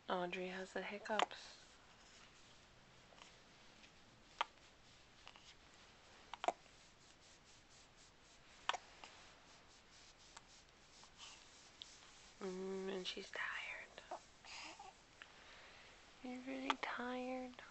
Audrey has the hiccups. And she's tired. She's really tired.